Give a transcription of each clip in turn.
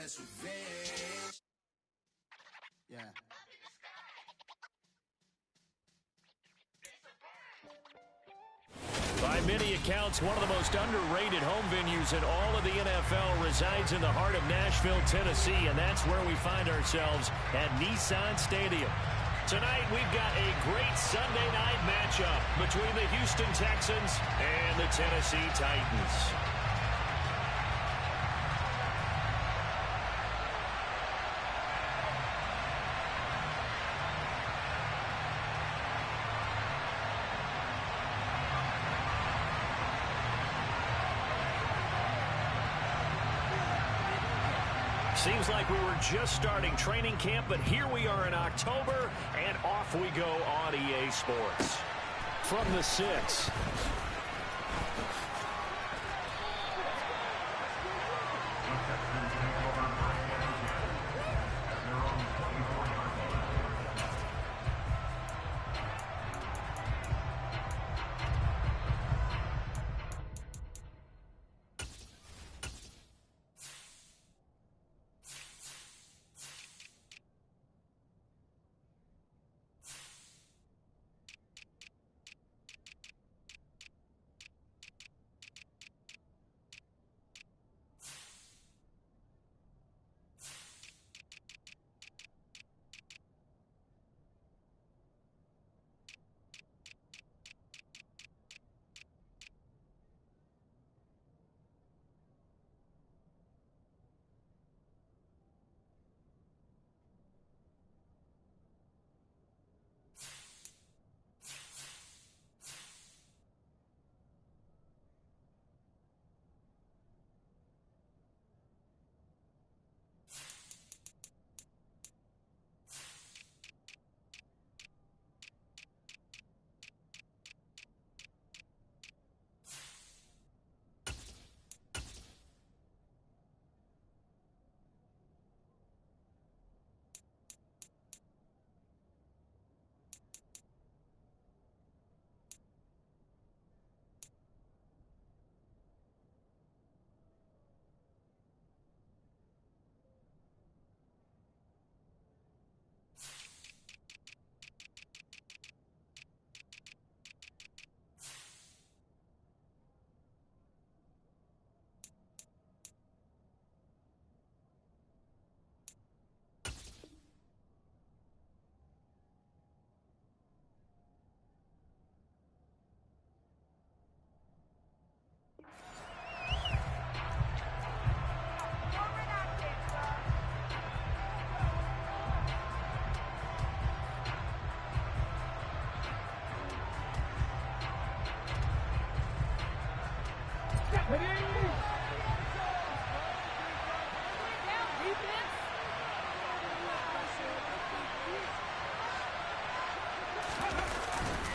that's revenge. Yeah. By many accounts, one of the most underrated home venues in all of the NFL resides in the heart of Nashville, Tennessee, and that's where we find ourselves at Nissan Stadium. Tonight, we've got a great Sunday night matchup between the Houston Texans and the Tennessee Titans. Seems like we were just starting training camp, but here we are in October, and off we go on EA Sports. From the 6.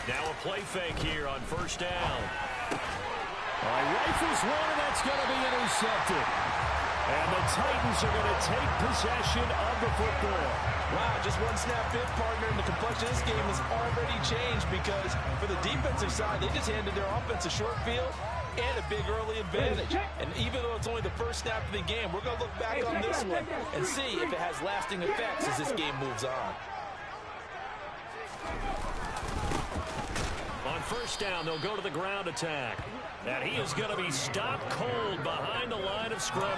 Now a play fake here on first down. All right, rifles one, and that's going to be intercepted. And the Titans are going to take possession of the football. Wow, just one snap in, partner, and the complexion of this game has already changed because for the defensive side, they just handed their offense a short field and a big early advantage. And even though it's only the first snap of the game, we're going to look back on this one and see if it has lasting effects as this game moves on. On first down, they'll go to the ground attack. And he is going to be stopped cold behind the line of scrimmage.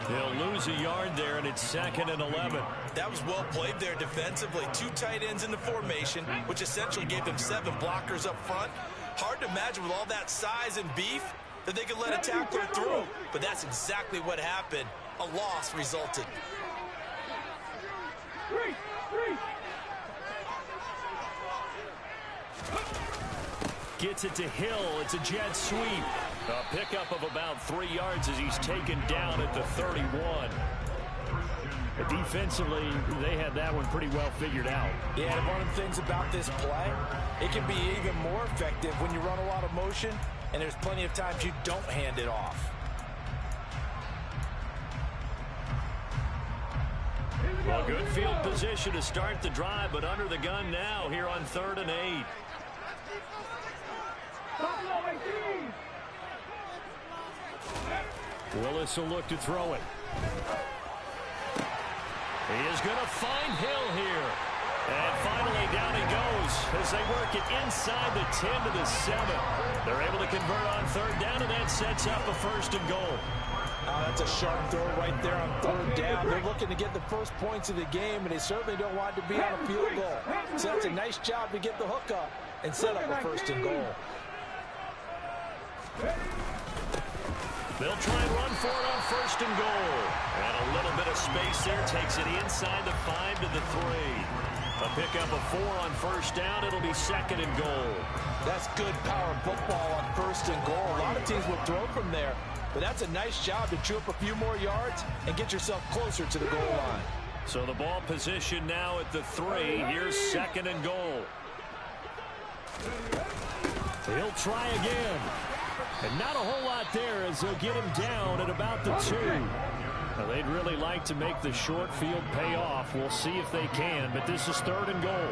They'll lose a yard there, and it's 2nd and 11. That was well played there defensively. 2 tight ends in the formation, which essentially gave them 7 blockers up front. Hard to imagine with all that size and beef that they could let a tackler through. But that's exactly what happened. A loss resulted. Gets it to Hill. It's a jet sweep. A pickup of about 3 yards as he's taken down at the 31. Defensively, they had that one pretty well figured out. Yeah, and one of the things about this play, it can be even more effective when you run a lot of motion, and there's plenty of times you don't hand it off. Well, good field position to start the drive, but under the gun now here on 3rd and 8. Willis will look to throw it. He is going to find Hill here. And finally, down he goes as they work it inside the 10 to the 7. They're able to convert on third down, and that sets up a 1st and goal. That's a sharp throw right there on third down. They're looking to get the first points of the game, and they certainly don't want to be on a field goal. So that's a nice job to get the hook up and set up a 1st and goal. They'll try and run for it on 1st and goal. And a little bit of space there takes it inside the 5 to the 3. A pickup of 4 on 1st down. It'll be 2nd and goal. That's good power football on 1st and goal. A lot of teams will throw from there, but that's a nice job to chew up a few more yards and get yourself closer to the goal line. So the ball position now at the 3. Here's 2nd and goal. He'll try again. And not a whole lot there as they'll get him down at about the 2. Now, they'd really like to make the short field pay off. We'll see if they can, but this is 3rd and goal.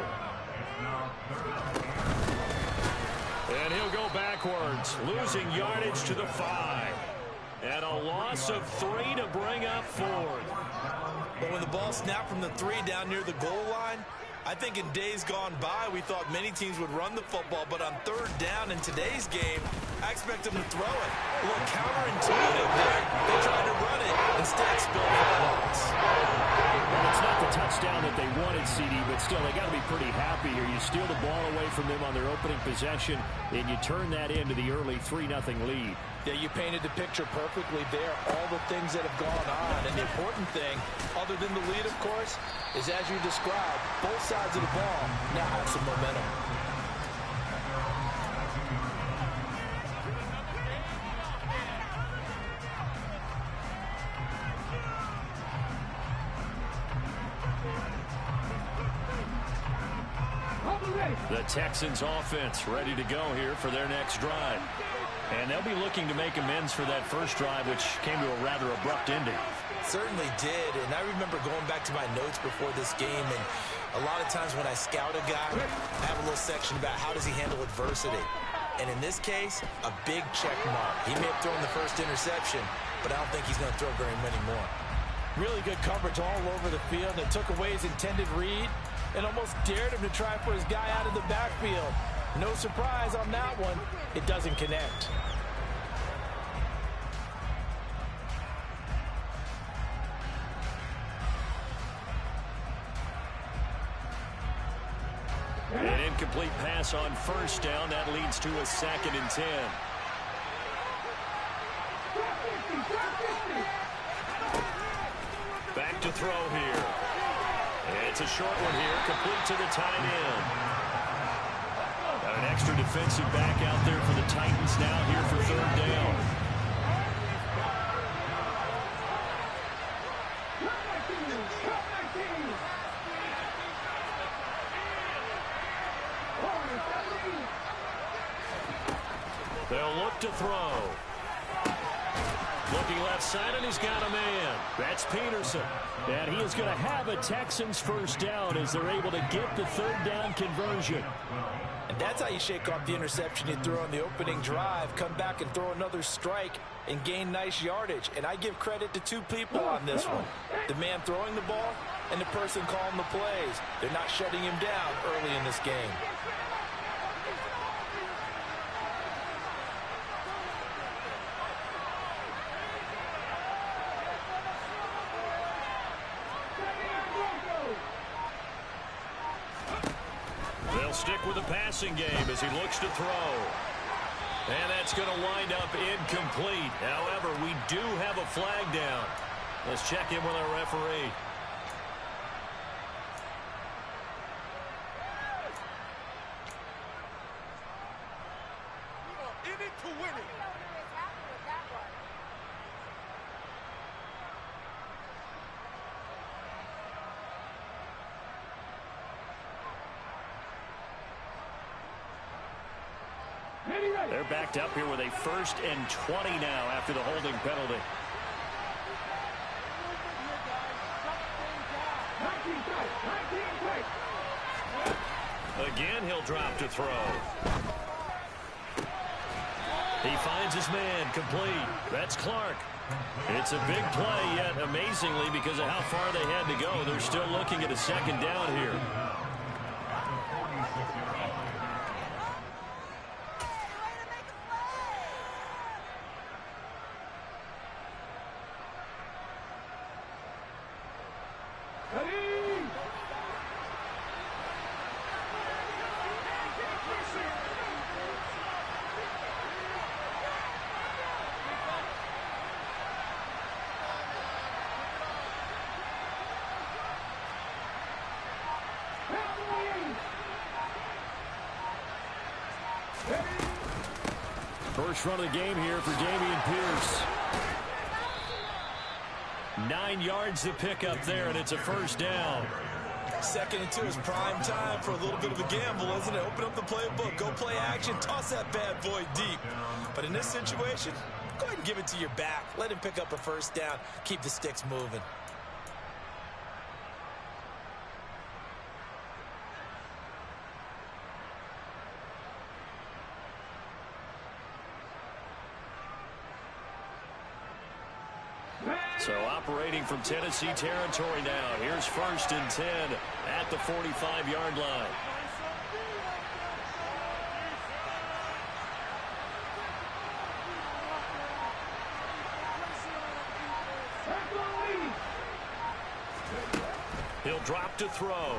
And he'll go backwards, losing yardage to the 5. And a loss of 3 to bring up 4th. But when the ball snapped from the 3 down near the goal line, I think in days gone by, we thought many teams would run the football, but on 3rd down in today's game, I expect them to throw it. A little counterintuitive there. They tried to run it, instead spilled for a loss. Well, it's not the touchdown that they wanted, CD, but still, they got to be pretty happy here. You steal the ball away from them on their opening possession, and you turn that into the early 3-0 lead. Yeah, you painted the picture perfectly there, all the things that have gone on. And the important thing, other than the lead, of course, is as you described, both sides of the ball now have some momentum. The Texans offense ready to go here for their next drive. And they'll be looking to make amends for that first drive, which came to a rather abrupt ending. Certainly did, and I remember going back to my notes before this game, and a lot of times when I scout a guy, I have a little section about how does he handle adversity. And in this case, a big check mark. He may have thrown the first interception, but I don't think he's going to throw very many more. Really good coverage all over the field, and took away his intended read and almost dared him to try for his guy out of the backfield. No surprise on that one. It doesn't connect. An incomplete pass on 1st down. That leads to a 2nd and 10. Back to throw here. It's a short one here, complete to the tight end. Got an extra defensive back out there for the Titans now here for 3rd down. They'll look to throw. Looking left side, and he's got a man. That's Peterson. And he is going to have a Texans first down as they're able to get the 3rd down conversion. And that's how you shake off the interception you threw on the opening drive, come back and throw another strike and gain nice yardage. And I give credit to 2 people on this one. The man throwing the ball and the person calling the plays. They're not shutting him down early in this game. They'll stick with the passing game as he looks to throw. And that's going to wind up incomplete. However, we do have a flag down. Let's check in with our referee. In it to win it. They're backed up here with a 1st and 20 now after the holding penalty. Again, he'll drop to throw. He finds his man, complete. That's Clark. It's a big play, yet amazingly, because of how far they had to go, they're still looking at a second down here. First run of the game here for Dameon Pierce. 9 yards to pick up there, and it's a first down. 2nd and 2 is prime time for a little bit of a gamble, isn't it? Open up the playbook, go play action, toss that bad boy deep. But in this situation, go ahead and give it to your back. Let him pick up a first down. Keep the sticks moving. So operating from Tennessee territory now. Here's 1st and 10 at the 45-yard line. He'll drop to throw.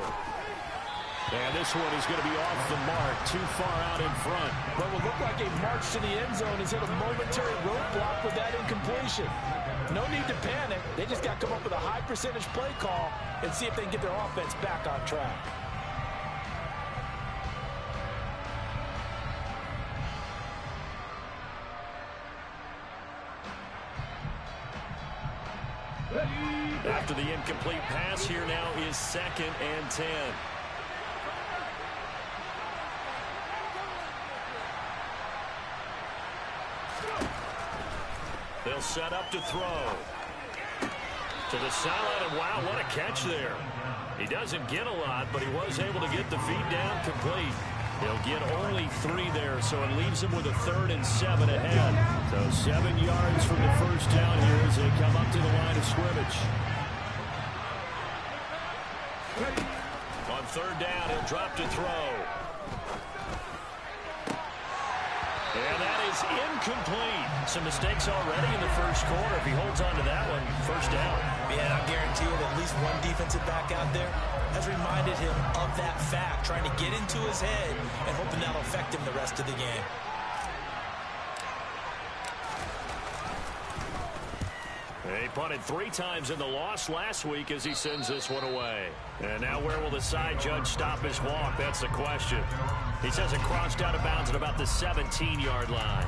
And this one is going to be off the mark, too far out in front. What will look like a march to the end zone has hit a momentary roadblock with that incompletion. No need to panic. They just got to come up with a high percentage play call and see if they can get their offense back on track. After the incomplete pass, here now is 2nd and 10. They'll set up to throw. To the sideline, and wow, what a catch there. He doesn't get a lot, but he was able to get the feet down complete. He'll get only 3 there, so it leaves him with a 3rd and 7 ahead. So 7 yards from the first down here as they come up to the line of scrimmage. On 3rd down, he'll drop to throw. And that is incomplete. Some mistakes already in the first quarter. If he holds on to that one, first down. Yeah, I guarantee you that at least one defensive back out there has reminded him of that fact, trying to get into his head and hoping that'll affect him the rest of the game. He punted 3 times in the loss last week as he sends this one away. And now where will the side judge stop his walk? That's the question. He says it crossed out of bounds at about the 17-yard line.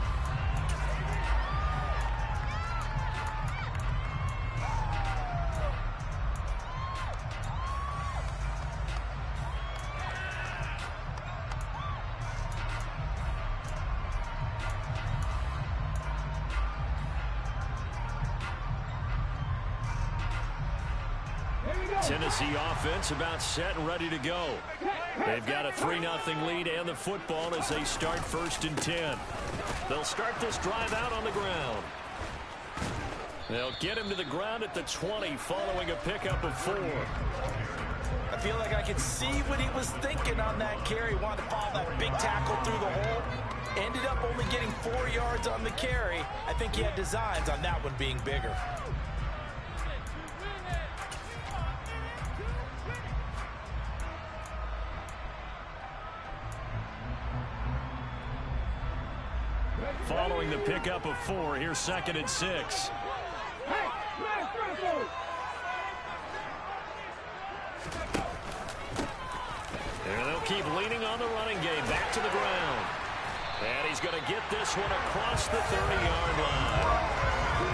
Tennessee offense about set and ready to go. They've got a 3-0 lead and the football as they start 1st and 10. They'll start this drive out on the ground. They'll get him to the ground at the 20 following a pickup of 4. I feel like I could see what he was thinking on that carry. Wanted to follow that big tackle through the hole. Ended up only getting 4 yards on the carry. I think he had designs on that one being bigger. Following the pickup of 4, here's 2nd and 6. And they'll keep leaning on the running game. Back to the ground. And he's going to get this one across the 30-yard line.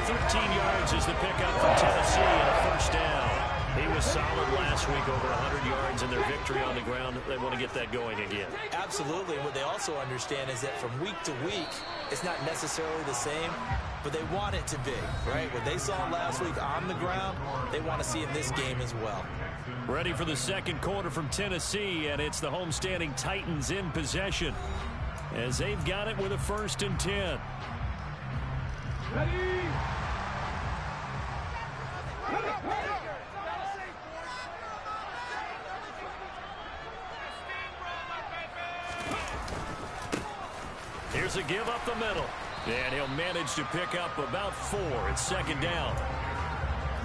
13 yards is the pickup for Tennessee and a first down. He was solid last week, over 100 yards in their victory on the ground. They want to get that going again. Absolutely. What they also understand is that from week to week, it's not necessarily the same, but they want it to be, right? What they saw last week on the ground, they want to see in this game as well. Ready for the second quarter from Tennessee, and it's the homestanding Titans in possession as they've got it with a 1st and 10. Here's a give up the middle. And he'll manage to pick up about 4 at second down.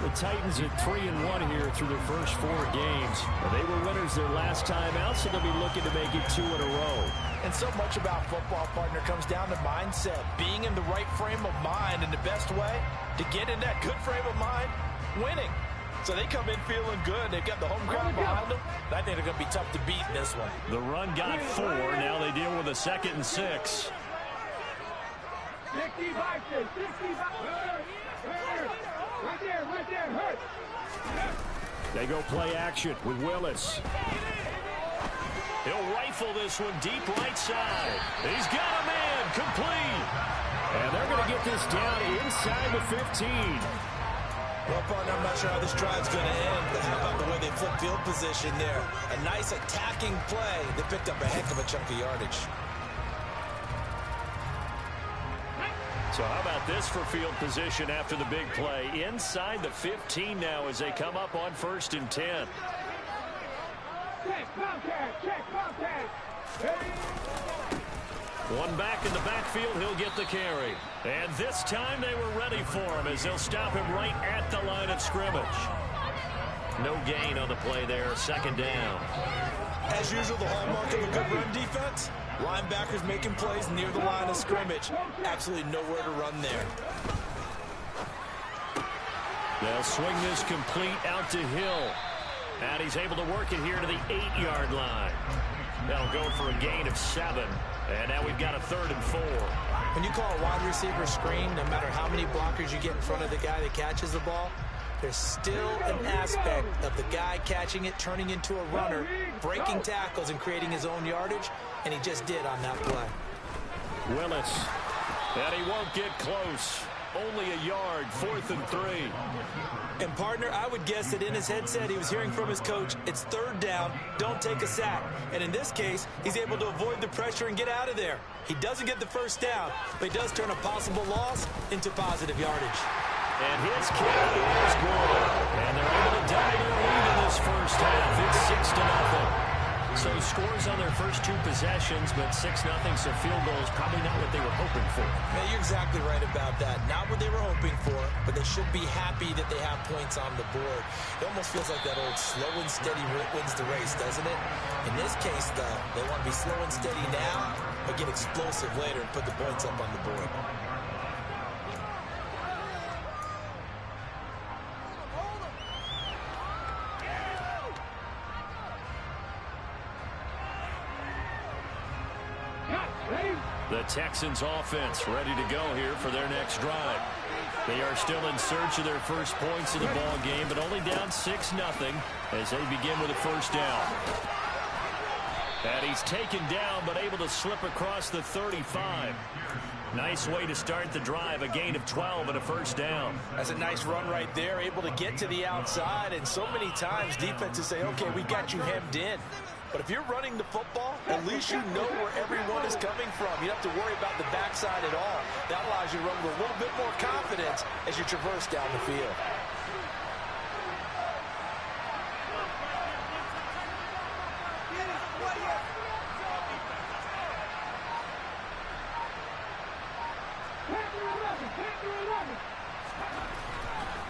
The Titans at 3-1 here through their first 4 games. They were winners their last time out, so they'll be looking to make it 2 in a row. And so much about football, partner, comes down to mindset. Being in the right frame of mind, and the best way to get in that good frame of mind, winning. So they come in feeling good. They've got the home crowd behind them. I think they're going to be tough to beat in this one. The run got 4. Now they deal with a 2nd and 6. 65, 65. Right there, hurt. They go play action with Willis. He'll rifle this one deep right side. He's got a man complete. And they're going to get this down inside the 15. Well, partner, I'm not sure how this drive's going to end, but how about the way they flip field position there? A nice attacking play. They picked up a heck of a chunk of yardage. So how about this for field position after the big play? Inside the 15 now as they come up on 1st and 10. Check contact. One back in the backfield, he'll get the carry. And this time they were ready for him as they'll stop him right at the line of scrimmage. No gain on the play there, 2nd down. As usual, the hallmark of a good run defense. Linebackers making plays near the line of scrimmage. Absolutely nowhere to run there. They'll swing this complete out to Hill. And he's able to work it here to the 8-yard line. They'll go for a gain of 7. And now we've got a 3rd and 4. When you call a wide receiver screen, no matter how many blockers you get in front of the guy that catches the ball, there's still an aspect of the guy catching it, turning into a runner, breaking tackles and creating his own yardage, and he just did on that play. Willis. And he won't get close. Only a yard, 4th and 3. And, partner, I would guess that in his headset he was hearing from his coach, it's 3rd down, don't take a sack. And in this case, he's able to avoid the pressure and get out of there. He doesn't get the 1st down, but he does turn a possible loss into positive yardage. And his kick is good. And they're able to double their lead in this first half. It's 6-0. So scores on their first 2 possessions, but 6-0, so field goal is probably not what they were hoping for. Yeah, you're exactly right about that. Not what they were hoping for, but they should be happy that they have points on the board. It almost feels like that old slow and steady wins the race, doesn't it? In this case, though, they want to be slow and steady now, but get explosive later and put the points up on the board. The Texans offense ready to go here for their next drive. They are still in search of their first points of the ball game, but only down 6-0 as they begin with a 1st down. And he's taken down, but able to slip across the 35. Nice way to start the drive, a gain of 12 and a 1st down. That's a nice run right there, able to get to the outside, and so many times defenses say, okay, we got you hemmed in. But if you're running the football, at least you know where everyone is coming from. You don't have to worry about the backside at all. That allows you to run with a little bit more confidence as you traverse down the field.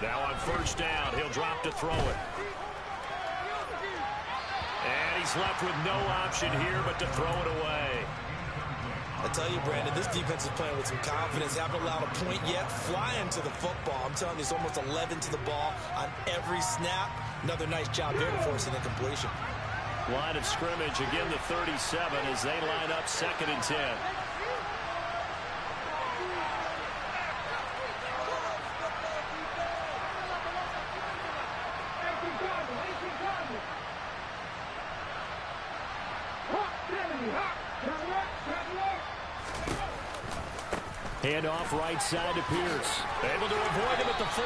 Now on 1st down, he'll drop to throw it. And he's left with no option here but to throw it away. I tell you, Brandon, this defense is playing with some confidence. Haven't allowed a point yet. Flying to the football. I'm telling you, it's almost 11 to the ball on every snap. Another nice job there to force an incompletion. Line of scrimmage, again the 37 as they line up 2nd and 10. Hand off right side to Pierce. Able to avoid him at the 40.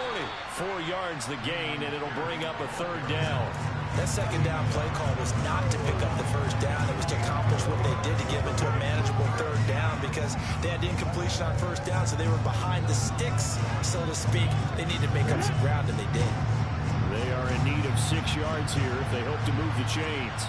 4 yards the gain, and it'll bring up a 3rd down. That second down play call was not to pick up the first down. It was to accomplish what they did to get them into a manageable third down because they had incompletion on first down, so they were behind the sticks, so to speak. They needed to make up some ground, and they did. They are in need of 6 yards here if they hope to move the chains.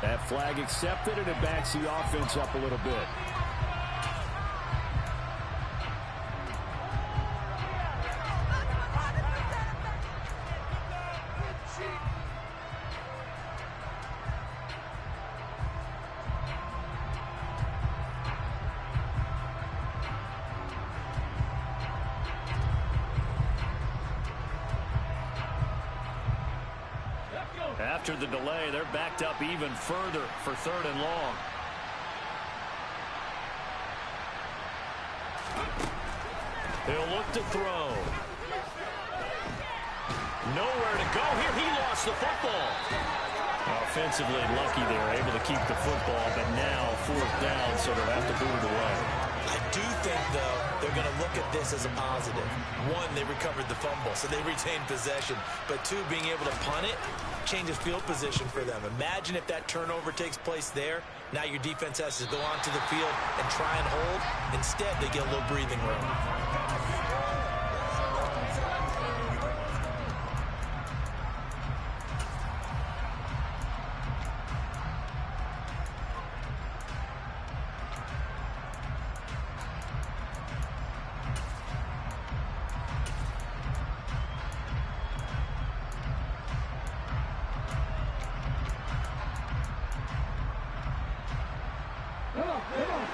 That flag accepted, and it backs the offense up a little bit. After the delay, they're backed up even further for 3rd and long. He'll look to throw. Nowhere to go here. He lost the football. Offensively lucky they were able to keep the football, but now 4th down, so they'll have to boot it away. I do think, though, they're going to look at this as a positive. 1, they recovered the fumble, so they retained possession. But 2, being able to punt it changes field position for them. Imagine if that turnover takes place there. Now your defense has to go onto the field and try and hold. Instead, they get a little breathing room.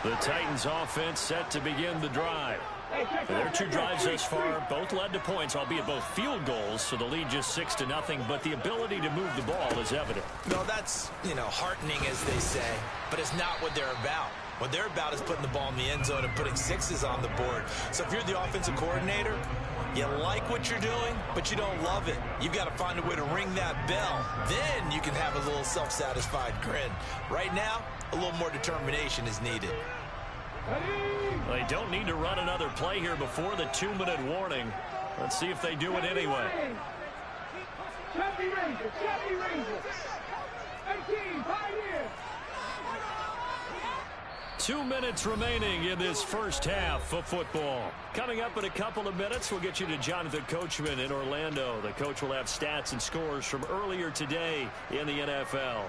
The Titans offense set to begin the drive. Their 2 drives thus far both led to points, albeit both field goals, so the lead just 6-0, but the ability to move the ball is evident. No, that's, heartening, as they say, but it's not what they're about. What they're about is putting the ball in the end zone and putting 6s on the board. So if you're the offensive coordinator, you like what you're doing, but you don't love it. You've got to find a way to ring that bell. Then you can have a little self-satisfied grin. Right now, a little more determination is needed. They don't need to run another play here before the 2-minute warning. Let's see if they do it anyway. 2 minutes remaining in this first half of football. Coming up in a couple of minutes, we'll get you to Jonathan Coachman in Orlando. The coach will have stats and scores from earlier today in the NFL.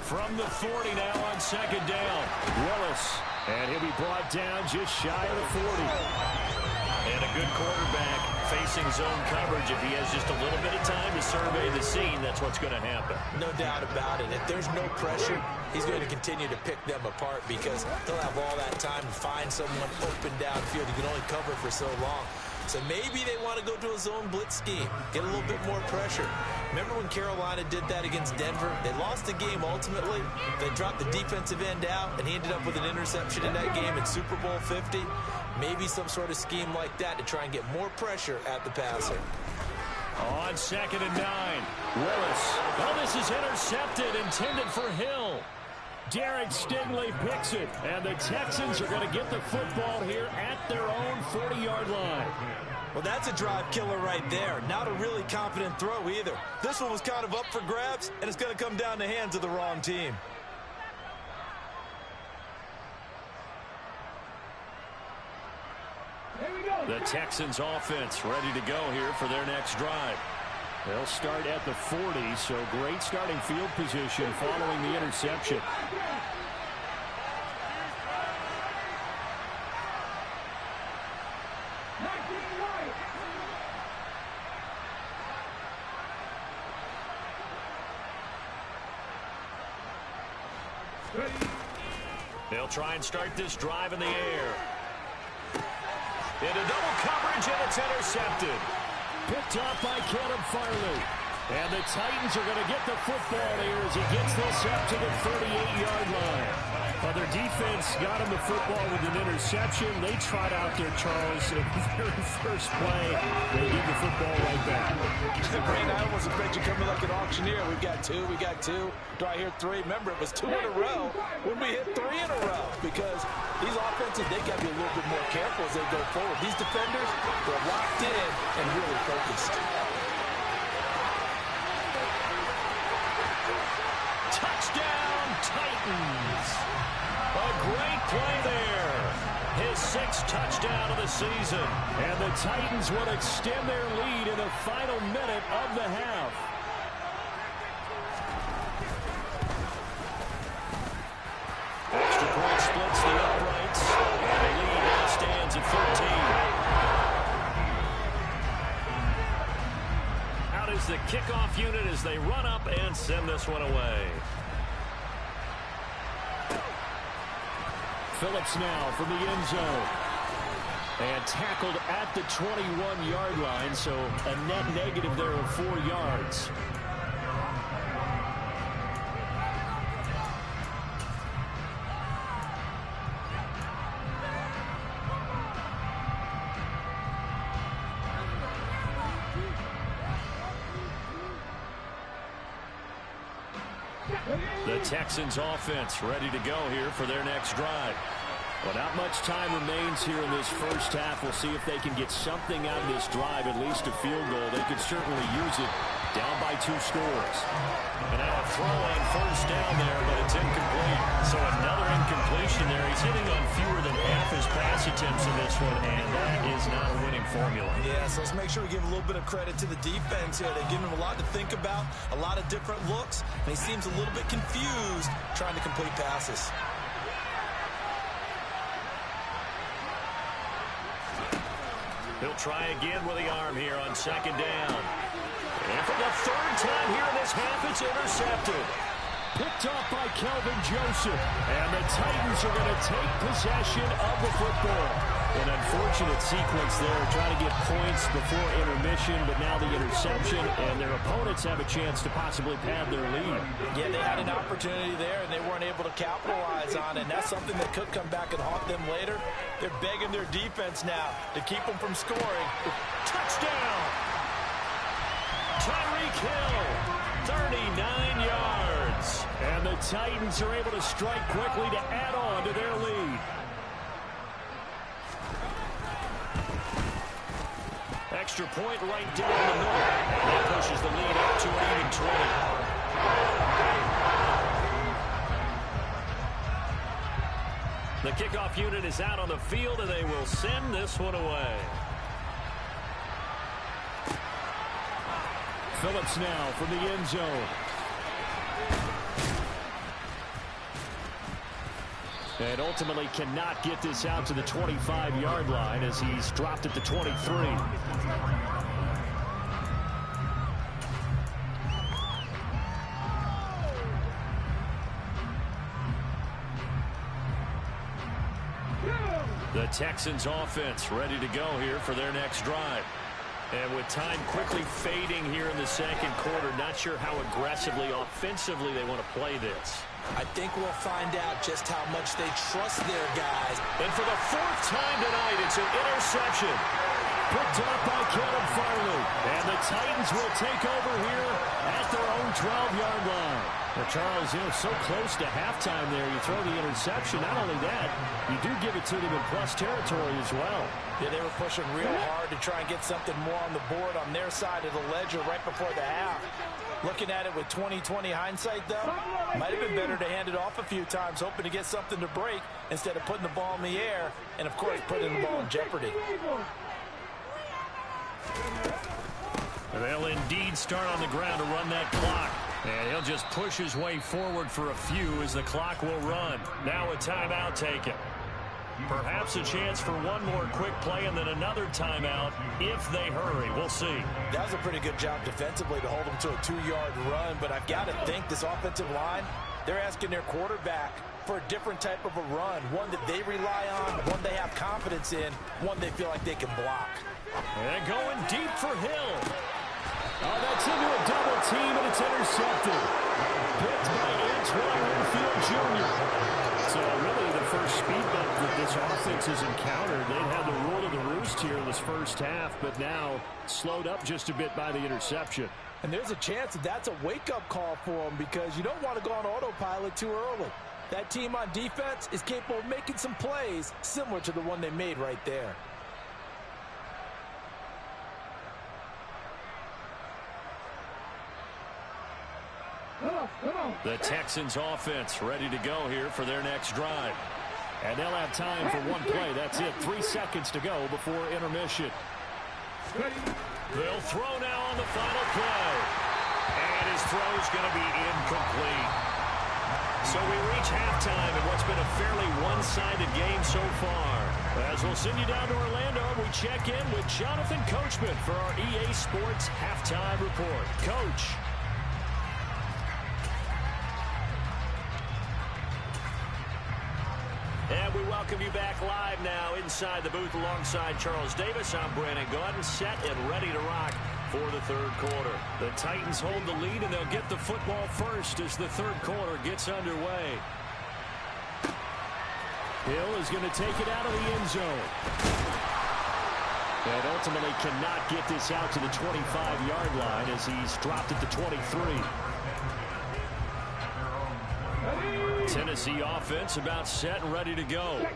From the 40 now on 2nd down. Willis. And he'll be brought down just shy of the 40. And a good quarterback facing zone coverage. If he has just a little bit of time to survey the scene, that's what's going to happen. No doubt about it. If there's no pressure, he's going to continue to pick them apart because he'll have all that time to find someone open downfield. He can only cover for so long. So maybe they want to go to a zone blitz scheme, get a little bit more pressure. Remember when Carolina did that against Denver? They lost the game ultimately. They dropped the defensive end out, and he ended up with an interception in that game in Super Bowl 50. Maybe some sort of scheme like that to try and get more pressure at the passer. On 2nd and 9, Willis. Oh, this is intercepted, intended for Hill. Derek Stingley picks it, and the Texans are going to get the football here at their own 40-yard line. Well, that's a drive killer right there. Not a really confident throw either. This one was kind of up for grabs, and it's going to come down the hands of the wrong team. The Texans offense ready to go here for their next drive. They'll start at the 40, so great starting field position following the interception. They'll try and start this drive in the air. Into double coverage, and it's intercepted. Picked off by Caleb Farley. And the Titans are going to get the football here as he gets this up to the 38-yard line. Well, their defense got him the football with an interception. They tried out there, Charles, in the very first play. They give the football right back. Brain, I almost expect you coming like an auctioneer. We've got two. Do I hear three? Remember, it was 2 in a row when we hit 3 in a row because these offenses, they got to be a little bit more careful as they go forward. These defenders, they're locked in and really focused. Touchdown, Titans. A great play there. His 6th touchdown of the season. And the Titans will extend their lead in the final minute of the half. Extra point splits the uprights. And the lead now stands at 14. Out is the kickoff unit as they run up and send this one away. Phillips now from the end zone. And tackled at the 21-yard line, so a net negative there of 4 yards. The Texans offense ready to go here for their next drive. Well, not much time remains here in this first half. We'll see if they can get something out of this drive, at least a field goal. They could certainly use it, down by 2 scores. And now a throw on first down there, but it's incomplete. So another incompletion there. He's hitting on fewer than half his pass attempts in this one, and that is not a winning formula. Yeah, so let's make sure we give a little bit of credit to the defense here. They give him a lot to think about, a lot of different looks, and he seems a little bit confused trying to complete passes. He'll try again with the arm here on 2nd down. And for the 3rd time here in this half, it's intercepted. Picked off by Kelvin Joseph. And the Titans are going to take possession of the football. An unfortunate sequence there, trying to get points before intermission, but now the interception, and their opponents have a chance to possibly pad their lead. Yeah, they had an opportunity there, and they weren't able to capitalize on it, and that's something that could come back and haunt them later. They're begging their defense now to keep them from scoring. Touchdown! Tyreek Hill, 39 yards. And the Titans are able to strike quickly to add on to their lead. Extra point right down the middle. And that pushes the lead up to an even 20. The kickoff unit is out on the field, and they will send this one away. Phillips now from the end zone. And ultimately cannot get this out to the 25-yard line as he's dropped at the 23. The Texans offense ready to go here for their next drive. And with time quickly fading here in the 2nd quarter, not sure how aggressively, offensively they want to play this. I think we'll find out just how much they trust their guys. And for the 4th time tonight, it's an interception. Picked up by Caleb Farley. And the Titans will take over here at their own 12-yard line. Well, Charles, so close to halftime there. You throw the interception. Not only that, you do give it to them in plus territory as well. Yeah, they were pushing real hard to try and get something more on the board on their side of the ledger right before the half. Looking at it with 20/20 hindsight, though, might have been better to hand it off a few times, hoping to get something to break instead of putting the ball in the air and, of course, putting the ball in jeopardy. They'll indeed start on the ground to run that clock. And he'll just push his way forward for a few as the clock will run. Now a timeout taken. Perhaps a chance for one more quick play and then another timeout if they hurry. We'll see. That was a pretty good job defensively to hold them to a 2-yard run, but I've got to think this offensive line, they're asking their quarterback for a different type of a run, one that they rely on, one they have confidence confidence in, one they feel like they can block. And going deep for Hill. Oh, that's into a double team, and it's intercepted. Picked by Antoine Winfield Jr. So really the first speed bump that this offense has encountered. They've had the rule of the roost here in this first half, but now slowed up just a bit by the interception. And there's a chance that that's a wake-up call for them because you don't want to go on autopilot too early. That team on defense is capable of making some plays similar to the one they made right there. The Texans offense ready to go here for their next drive. And they'll have time for one play. That's it. 3 seconds to go before intermission. They'll throw now on the final play. And his throw's going to be incomplete. So we reach halftime in what's been a fairly one-sided game so far. As we'll send you down to Orlando, we check in with Jonathan Coachman for our EA Sports Halftime Report. Coach. And we welcome you back live now inside the booth alongside Charles Davis. I'm Brandon Gordon, set and ready to rock for the third quarter. The Titans hold the lead, and they'll get the football first as the third quarter gets underway. Hill is going to take it out of the end zone. And ultimately cannot get this out to the 25-yard line as he's dropped at the 23. Tennessee offense about set and ready to go.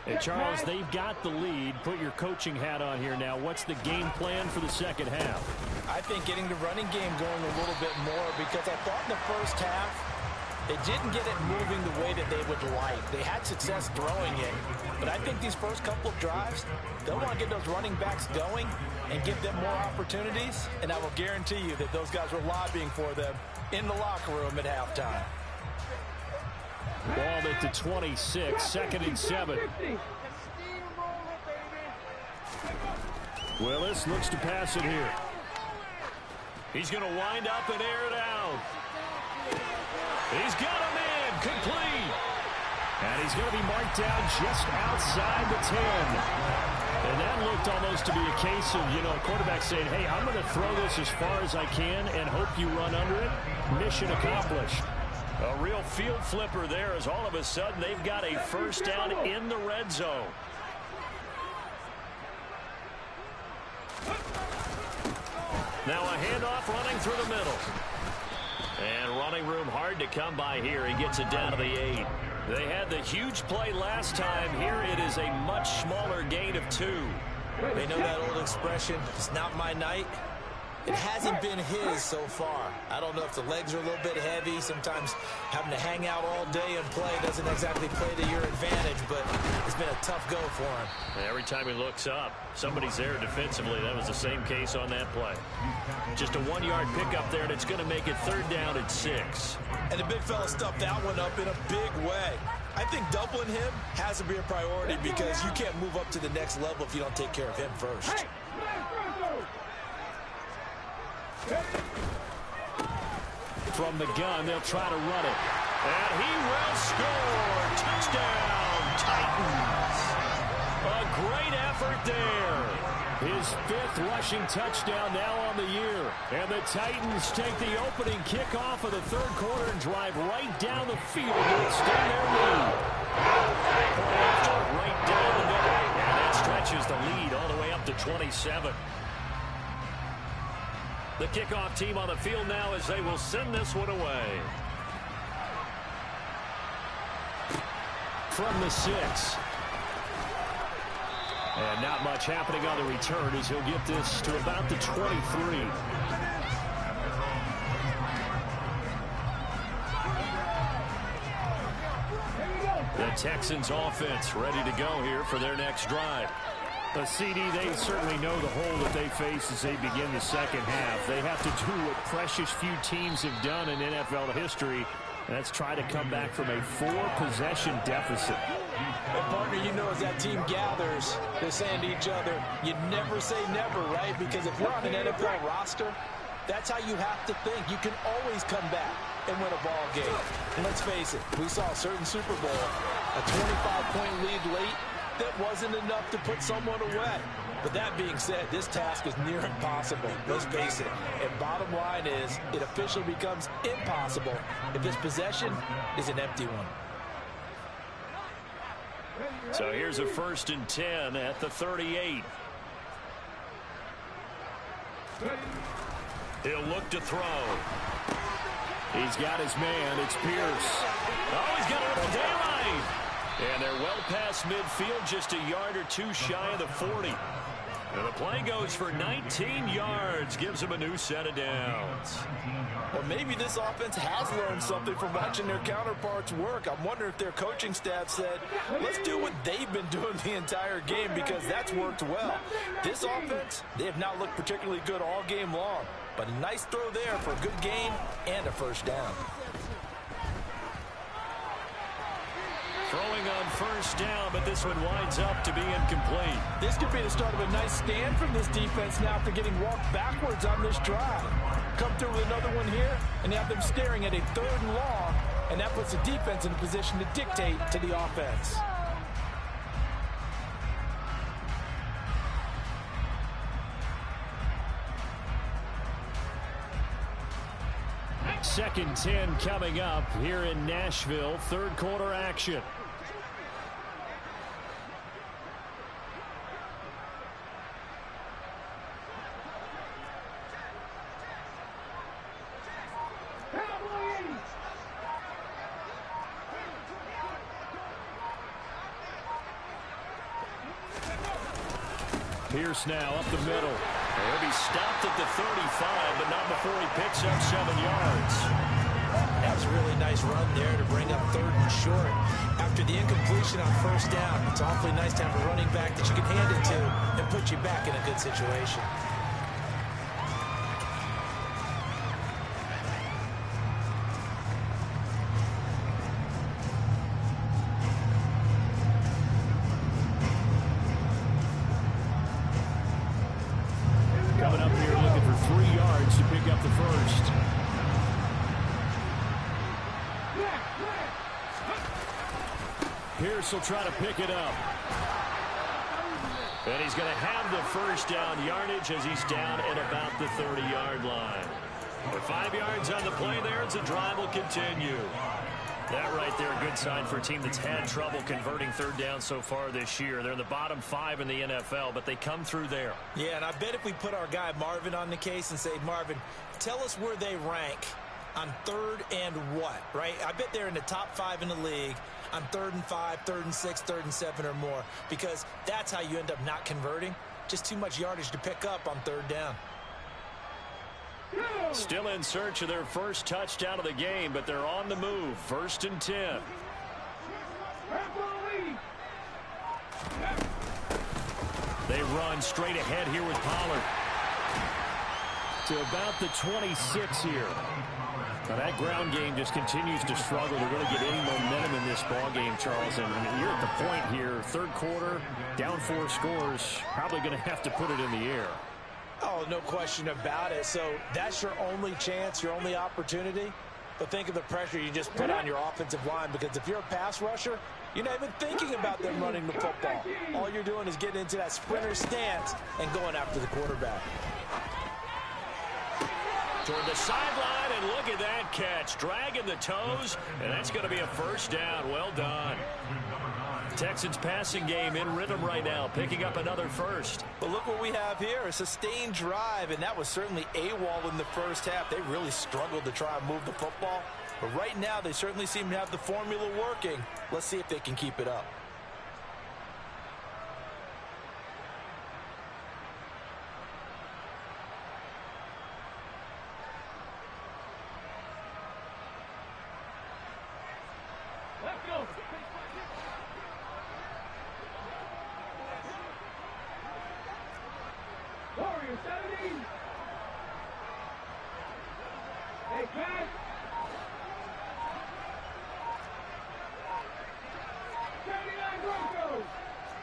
Hey, Charles, they've got the lead. Put your coaching hat on here now. What's the game plan for the second half? I think getting the running game going a little bit more because I thought in the first half they didn't get it moving the way that they would like. They had success throwing it, but I think these first couple of drives, they'll want to get those running backs going and give them more opportunities, and I will guarantee you that those guys were lobbying for them in the locker room at halftime. Ball at the 26, 2nd and 7. Willis looks to pass it here. He's going to wind up and air it out. He's got a man complete. And he's going to be marked down just outside the 10. And that looked almost to be a case of, a quarterback saying, hey, I'm going to throw this as far as I can and hope you run under it. Mission accomplished. A real field flipper there as all of a sudden they've got a first down in the red zone. Now a handoff running through the middle. And running room hard to come by here. He gets it down to the 8. They had the huge play last time. Here it is a much smaller gain of 2. They know that old expression, it's not my night. It hasn't been his so far. I don't know if the legs are a little bit heavy. Sometimes having to hang out all day and play doesn't exactly play to your advantage, but it's been a tough go for him. Every time he looks up, somebody's there defensively. That was the same case on that play. Just a 1-yard pickup there, and it's going to make it 3rd down and 6. And the big fella stuffed that one up in a big way. I think doubling him has to be a priority because you can't move up to the next level if you don't take care of him first. From the gun, they'll try to run it. And he will score. Touchdown, Titans. A great effort there. His 5th rushing touchdown now on the year. And the Titans take the opening kickoff of the third quarter and drive right down the field to extend their lead. Right down the middle. And that stretches the lead all the way up to 27. The kickoff team on the field now as they will send this one away. From the 6. And not much happening on the return as he'll get this to about the 23. The Texans offense ready to go here for their next drive. The CD, they certainly know the hole that they face as they begin the second half. They have to do what precious few teams have done in NFL history. That's try to come back from a 4-possession deficit. And partner, you know, as that team gathers, they're saying to each other, you never say never, right? Because if you're on an NFL roster, that's how you have to think. You can always come back and win a ball game. And let's face it, we saw a certain Super Bowl, a 25-point lead late, that wasn't enough to put someone away. But that being said, this task is near impossible. Let's face it. And bottom line is, it officially becomes impossible if this possession is an empty one. So here's a 1st and 10 at the 38. He'll look to throw. He's got his man. It's Pierce. Oh, he's got a little daylight. And they're well past midfield, just a yard or two shy of the 40. And the play goes for 19 yards, gives them a new set of downs. Well, maybe this offense has learned something from watching their counterparts work. I'm wondering if their coaching staff said, let's do what they've been doing the entire game, because that's worked well. This offense, they have not looked particularly good all game long. But a nice throw there for a good gain and a 1st down. Throwing on 1st down, but this one winds up to be incomplete. This could be the start of a nice stand from this defense now after getting walked backwards on this drive. Come through with another one here, and they have them staring at a 3rd and long, and that puts the defense in a position to dictate to the offense. Second 10 coming up here in Nashville. 3rd quarter action. Pierce now up the middle. He'll be stopped at the 35, but not before he picks up 7 yards. That was a really nice run there to bring up 3rd and short. After the incompletion on 1st down, it's awfully nice to have a running back that you can hand it to and put you back in a good situation. Coming up here looking for 3 yards to pick up the 1st. Pierce will try to pick it up. And he's going to have the 1st down yardage as he's down at about the 30-yard line. For 5 yards on the play there, as the drive will continue. That right there, a good sign for a team that's had trouble converting 3rd down so far this year. They're in the bottom 5 in the NFL, but they come through there. Yeah, and I bet if we put our guy Marvin on the case and say, Marvin, tell us where they rank on 3rd and what, right? I bet they're in the top 5 in the league on 3rd and 5, 3rd and 6, 3rd and 7 or more, because that's how you end up not converting. Just too much yardage to pick up on 3rd down. Still in search of their 1st touchdown of the game, but they're on the move. 1st and 10. They run straight ahead here with Pollard. To about the 26 here. Now that ground game just continues to struggle to really get any momentum in this ball game, Charles. And you're at the point here, 3rd quarter, down 4 scores, probably going to have to put it in the air. Oh, no question about it. So that's your only chance, your only opportunity. But think of the pressure you just put on your offensive line, because if you're a pass rusher, you're not even thinking about them running the football. All you're doing is getting into that sprinter stance and going after the quarterback. Toward the sideline, and look at that catch. Dragging the toes, and that's going to be a 1st down. Well done. Texans passing game in rhythm right now, picking up another 1st. But look what we have here, a sustained drive, and that was certainly AWOL in the 1st half. They really struggled to try and move the football. But right now, they certainly seem to have the formula working. Let's see if they can keep it up. Let's go. Warrior 70. Hey, catch. 79 Broncos.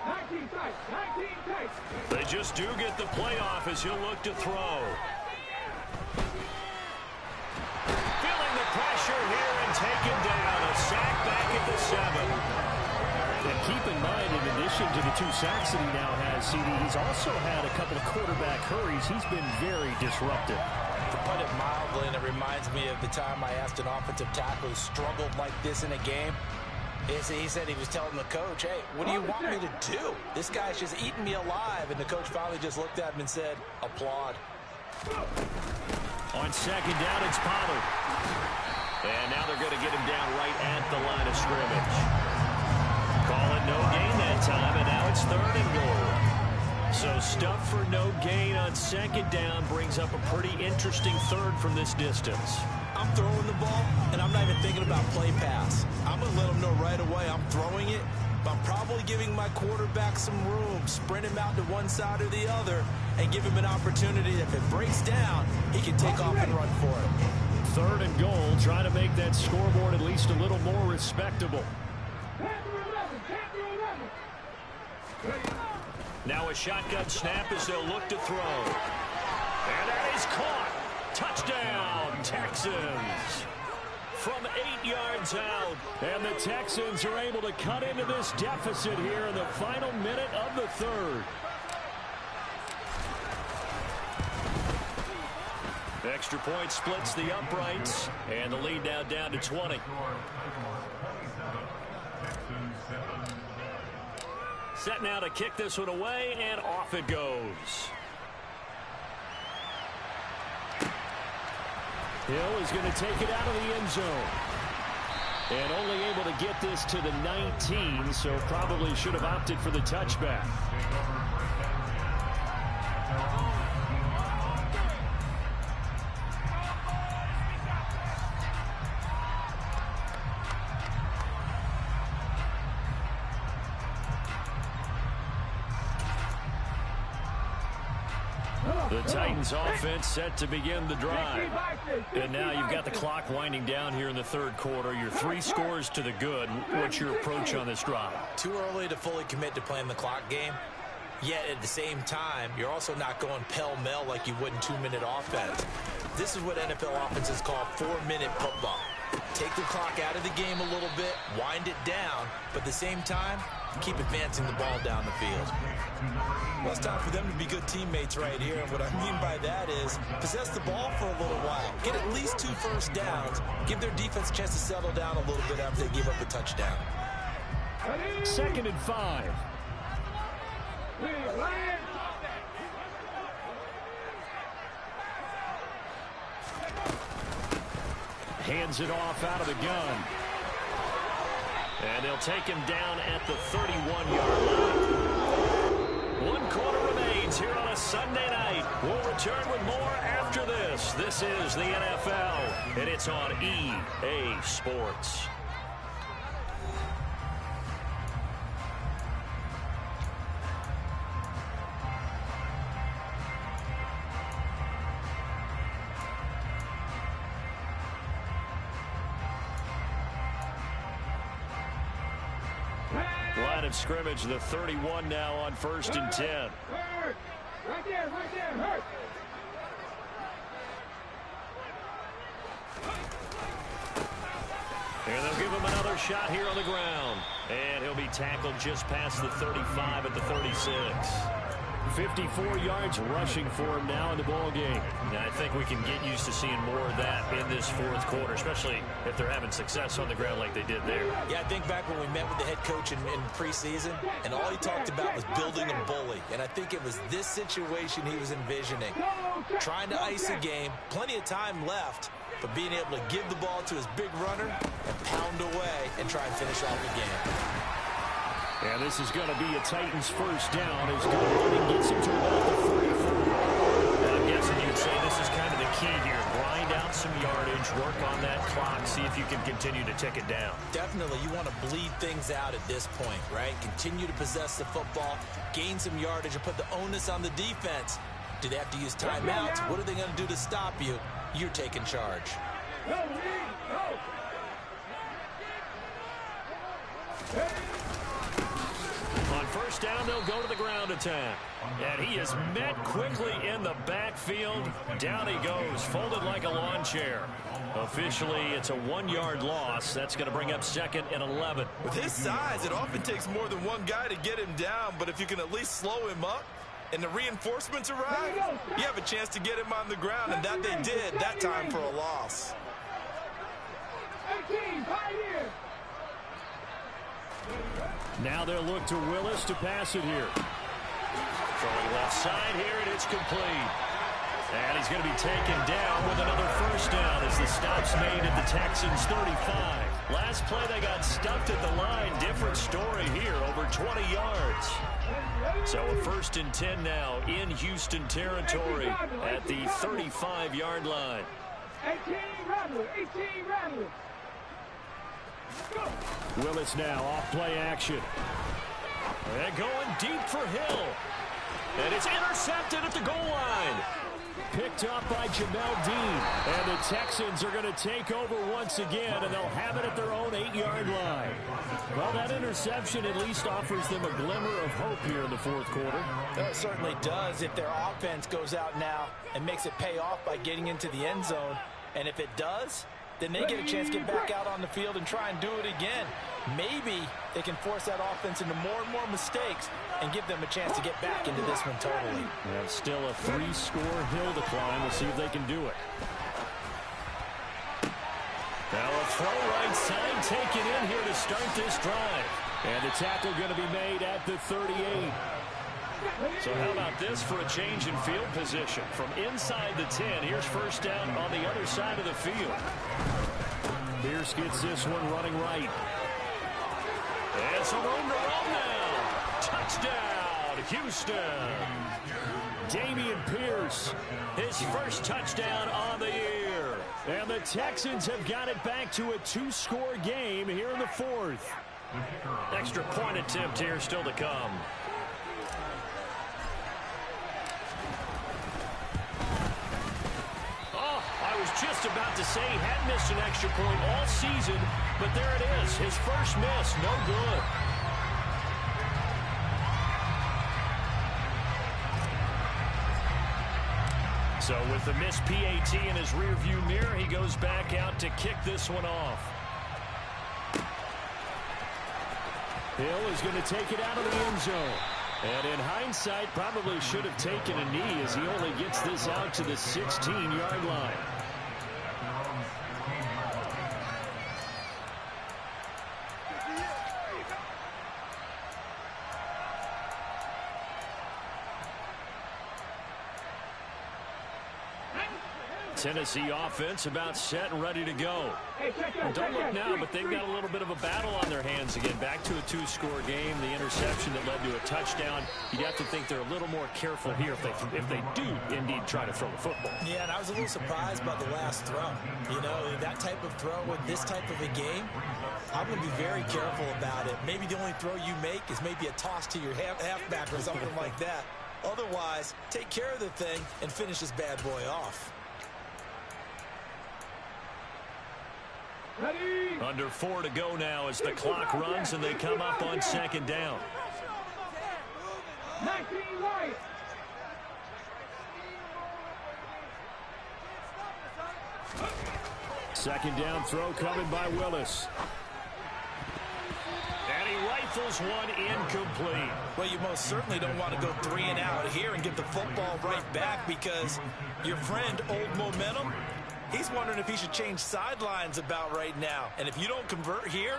19 tight. 19 tight. They just do get the playoff as he'll look to throw. Feeling the pressure here and taken down. A sack back at the 7. And keep in mind, in addition to the 2 sacks that he now has, CD, he's also had a couple of quarterback hurries. He's been very disruptive. To put it mildly, and it reminds me of the time I asked an offensive tackle who struggled like this in a game. He said he was telling the coach, hey, what do you want me to do? This guy's just eating me alive. And the coach finally just looked at him and said, applaud. On second down, it's Pollard. And now they're going to get him down right at the line of scrimmage. Call it no gain that time, and now it's 3rd and goal. So stuff for no gain on second down brings up a pretty interesting 3rd from this distance. I'm throwing the ball, and I'm not even thinking about play pass. I'm going to let them know right away I'm throwing it, but I'm probably giving my quarterback some room, sprint him out to one side or the other, and give him an opportunity. If it breaks down, he can take off and run for it. 3rd and goal, trying to make that scoreboard at least a little more respectable. Now a shotgun snap as they'll look to throw. And that is caught. Touchdown, Texans. From 8 yards out. And the Texans are able to cut into this deficit here in the final minute of the 3rd. Extra point splits the uprights. And the lead now down to 20. Set now to kick this one away, and off it goes. Hill is going to take it out of the end zone. And only able to get this to the 19, so probably should have opted for the touchback. The Titans offense set to begin the drive. And now you've got the clock winding down here in the 3rd quarter. You're 3 scores to the good. What's your approach on this drive? Too early to fully commit to playing the clock game. Yet at the same time, you're also not going pell-mell like you would in 2-minute offense. This is what NFL offenses call 4-minute football. Take the clock out of the game a little bit, wind it down, but at the same time, keep advancing the ball down the field. Well, it's time for them to be good teammates right here. And what I mean by that is possess the ball for a little while. Get at least 2 first downs. Give their defense a chance to settle down a little bit after they give up the touchdown. 2nd and 5. Hands it off out of the gun. And they'll take him down at the 31-yard line. 1 quarter remains here on a Sunday night. We'll return with more after this. This is the NFL, and it's on EA Sports. Line of scrimmage, the 31 now on 1st and 10. Hurt. Right there, hurt. And they'll give him another shot here on the ground. And he'll be tackled just past the 35 at the 36. 54 yards rushing for him now in the ball game. And I think we can get used to seeing more of that in this 4th quarter, especially if they're having success on the ground like they did there. Yeah, I think back when we met with the head coach in preseason, and all he talked about was building a bully. And I think it was this situation he was envisioning. Trying to ice a game, plenty of time left, but being able to give the ball to his big runner and pound away and try and finish off the game. And this is going to be a Titans first down as good running gets him to about the 44. I'm guessing you'd say this is kind of the key here. Grind out some yardage, work on that clock, see if you can continue to tick it down. Definitely, you want to bleed things out at this point, right? Continue to possess the football, gain some yardage, and put the onus on the defense. Do they have to use timeouts? What are they going to do to stop you? You're taking charge. Go, Lee, go. On first down, they'll go to the ground attack. And he is met quickly in the backfield. Down he goes, folded like a lawn chair. Officially, it's a 1-yard loss. That's going to bring up 2nd and 11. With his size, it often takes more than one guy to get him down, but if you can at least slow him up and the reinforcements arrive, you have a chance to get him on the ground, and that they did that time for a loss. 18, Pioneer. Now they'll look to Willis to pass it here. Throwing left side here, and it's complete. And he's going to be taken down with another first down as the stop's made at the Texans' 35. Last play, they got stuffed at the line. Different story here, over 20 yards. So a 1st and 10 now in Houston territory at the 35-yard line. 18, Rattler. 18, Rattler. Willis now off play action. And going deep for Hill. And it's intercepted at the goal line. Picked up by Jamel Dean. And the Texans are going to take over once again, and they'll have it at their own 8-yard line. Well, that interception at least offers them a glimmer of hope here in the 4th quarter. It certainly does if their offense goes out now and makes it pay off by getting into the end zone. And if it does, then they get a chance to get back out on the field and try and do it again. Maybe they can force that offense into more and more mistakes and give them a chance to get back into this one totally. And still a 3-score hill to climb. We'll see if they can do it. Now a throw right side taken in here to start this drive. And the tackle going to be made at the 38. So how about this for a change in field position? From inside the 10, here's first down on the other side of the field. Pierce gets this one running right. And some room to roam now. Touchdown, Houston. Damian Pierce, his first touchdown on the year. And the Texans have got it back to a 2-score game here in the 4th. Extra point attempt here still to come. I was just about to say he had missed an extra point all season, but there it is. His first miss, no good. So with the missed PAT in his rearview mirror, he goes back out to kick this one off. Hill is going to take it out of the end zone. And in hindsight, probably should have taken a knee as he only gets this out to the 16-yard line. Tennessee offense about set and ready to go. And don't look now, but they've got a little bit of a battle on their hands again. Back to a 2-score game. The interception that led to a touchdown. You'd have to think they're a little more careful here if they do indeed try to throw the football. Yeah, and I was a little surprised by the last throw. You know, that type of throw in this type of a game, I'm going to be very careful about it. Maybe the only throw you make is maybe a toss to your halfback or something like that. Otherwise, take care of the thing and finish this bad boy off. Ready. Under 4 to go now as the clock runs and they come up on 2nd down. 19 right. Second down throw coming by Willis. And he rifles one incomplete. Well, you most certainly don't want to go 3 and out here and get the football right back because your friend, Old Momentum, he's wondering if he should change sidelines about right now. And if you don't convert here,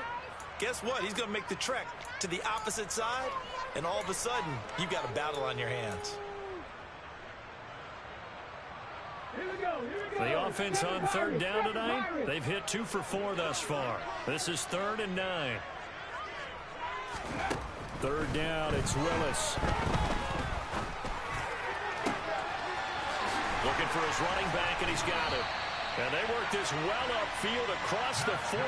guess what? He's going to make the trek to the opposite side, and all of a sudden, you've got a battle on your hands. Here we go. The offense on 3rd down tonight, they've hit 2 for 4 thus far. This is 3rd and 9. 3rd down, it's Willis. Looking for his running back, and he's got it. And they work this well upfield across the 45.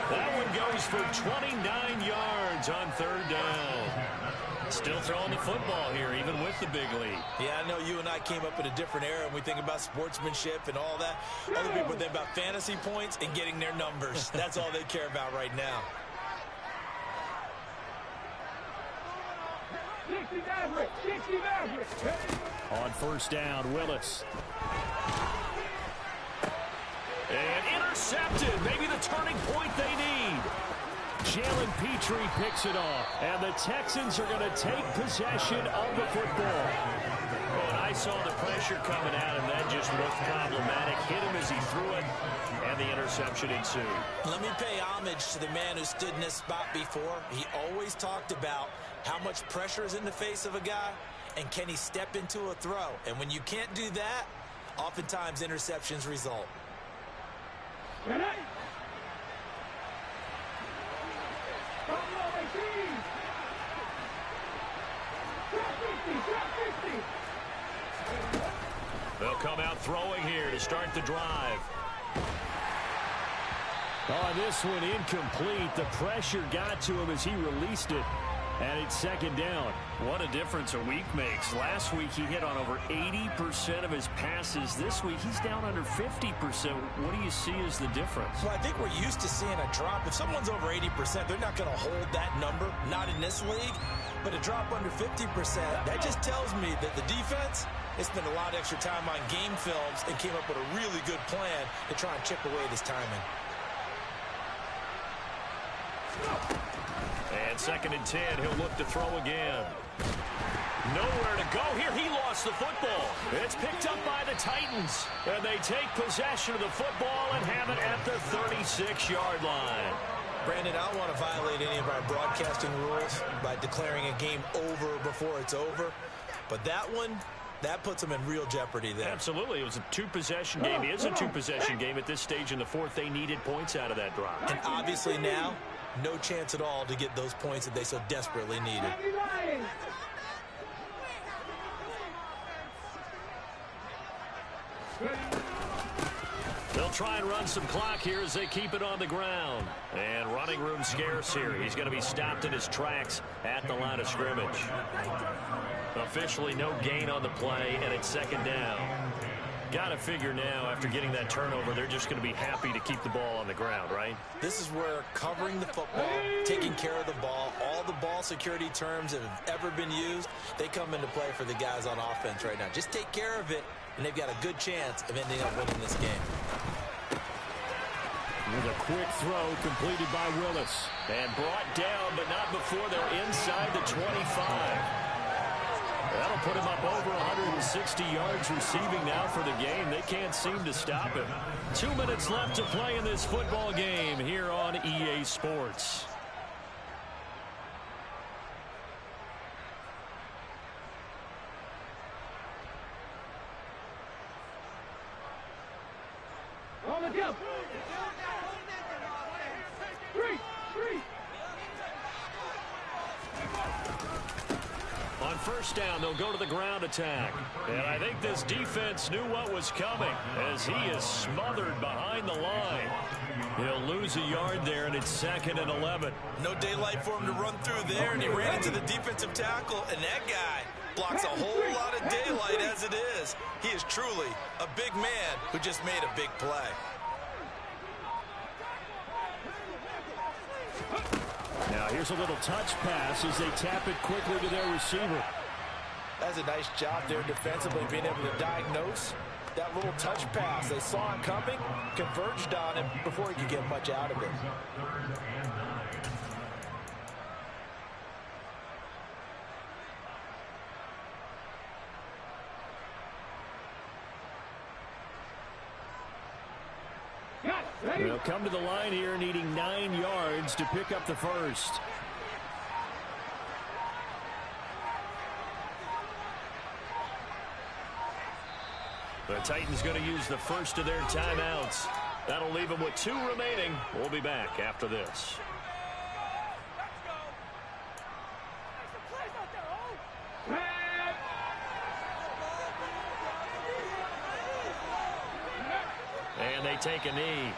That one goes for 29 yards on 3rd down. Still throwing the football here, even with the big lead. Yeah, I know you and I came up in a different era, and we think about sportsmanship and all that. Other people think about fantasy points and getting their numbers. That's all they care about right now. 60 Maverick. 60 Maverick. On 1st down, Willis. And intercepted. Maybe the turning point they need. Jalen Petrie picks it off. And the Texans are going to take possession of the football. And I saw the pressure coming at him. That just looked problematic. Hit him as he threw it, and the interception ensued. Let me pay homage to the man who stood in this spot before. He always talked about how much pressure is in the face of a guy, and can he step into a throw. And when you can't do that, oftentimes interceptions result. They'll come out throwing here to start the drive. On this one, incomplete. The pressure got to him as he released it. And it's second down. What a difference a week makes. Last week he hit on over 80% of his passes. This week he's down under 50%. What do you see as the difference? Well, I think we're used to seeing a drop. If someone's over 80%, they're not going to hold that number. Not in this league. But a drop under 50%, that just tells me that the defense has spent a lot of extra time on game films and came up with a really good plan to try and chip away this timing. And second and 10, he'll look to throw again. Nowhere to go here. He lost the football. It's picked up by the Titans. And they take possession of the football and have it at the 36-yard line. Brandon, I don't want to violate any of our broadcasting rules by declaring a game over before it's over. But that one, that puts them in real jeopardy there. Absolutely. It was a two-possession game. It is a two-possession game at this stage in the fourth. They needed points out of that drive. And obviously now, no chance at all to get those points that they so desperately needed. They'll try and run some clock here as they keep it on the ground. And running room scarce here. He's going to be stopped in his tracks at the line of scrimmage. Officially no gain on the play, and it's second down. Got to figure now, after getting that turnover, they're just going to be happy to keep the ball on the ground, right? This is where covering the football, taking care of the ball, all the ball security terms that have ever been used, they come into play for the guys on offense right now. Just take care of it, and they've got a good chance of ending up winning this game. With a quick throw completed by Willis. And brought down, but not before they're inside the 25. That'll put him up over 160 yards receiving now for the game. They can't seem to stop him. 2 minutes left to play in this football game here on EA Sports. On the jump. Three. On first down, they'll go to the ground attack. And I think this defense knew what was coming as he is smothered behind the line. He'll lose a yard there, and it's second and 11. No daylight for him to run through there, and he ran into the defensive tackle, and that guy blocks a whole lot of daylight as it is. He is truly a big man who just made a big play. Now here's a little touch pass as they tap it quickly to their receiver. That's a nice job there defensively, being able to diagnose that little touch pass. They saw him coming, converged on him before he could get much out of it. They'll come to the line here needing 9 yards to pick up the first. The Titans going to use the first of their timeouts. That'll leave them with 2 remaining. We'll be back after this. And they take a knee.